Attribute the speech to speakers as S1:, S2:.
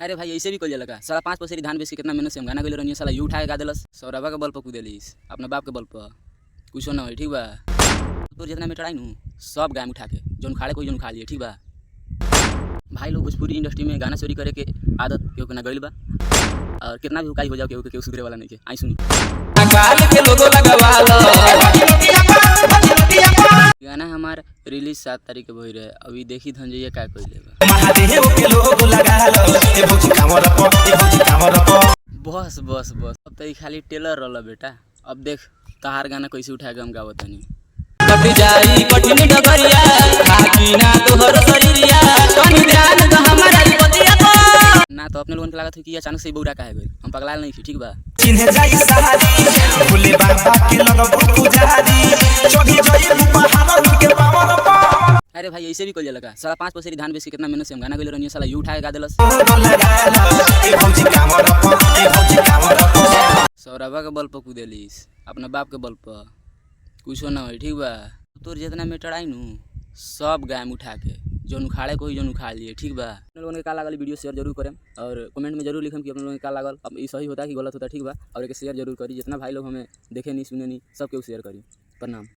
S1: अरे भाई ऐसे भी कल लगा साला 5 पसेरी धान बेच के कितना मेहनत से हम गाना गले रही साला यू उठा के गा दिलस सौरभा के बल पर कूदेलिस अपने बाप के बल पर कुछ ना हो ठीक बा। तो जितना मीटर आई नू सब गाय में उठा के जोन खाड़े कोई जोन खा लिए ठीक बा। भाई लोग भोजपुरी इंडस्ट्री में गाना चोरी करे के आदत केहू के ना गइल बा और कितना भी उकाई हो जाओ केहू सुधरे वाला नहीं के आई सुनी गाना हमार रिलीज 7 तारीख के भई रहे अभी देखी धंजैया का कइले बा बस बस बस अब तो खाली टेलर रहल बेटा। अब देख तहार गाना कैसे उठा के हम गावतनी कट जाई कठिन डगरिया खाकी ना तोहर शरीरिया तनी ध्यान द हमारा पतिया ना तो अपने लोगन के लागत है कि अचानक से बौरा काहे गइल हम पगलाल नहीं छी ठीक बा।
S2: चिन्ह जाई सहारी भोले बाबा के लगबो पुजारी चढ़ी जाई पहाड़ के पावर पर।
S1: अरे भाई ऐसे भी कल लगा साला 5 पसेरी धान बेच के कितना मेहनत से हम गाना गले रही साला यू उठा के गा दिलस सौरभा के बल पर कूदेलिस अपने बाप के बल पर कुछ ना हो ठीक बा। तोर जितना मीटर आई नू सब गाय में उठा के जोन उखाड़े को ही जोन उखाड़ लिए ठीक बा। आप लोगों के का लागल वीडियो शेयर जरूर करें और कमेंट में जरूर लिखें कि आप लोगों के का लागल अब ये सही होता है कि गलत होता है ठीक बा। और एक शेयर जरूर करी जितना भाई लोग हमें देखे नहीं सुने नहीं सबके शेयर करी। प्रणाम।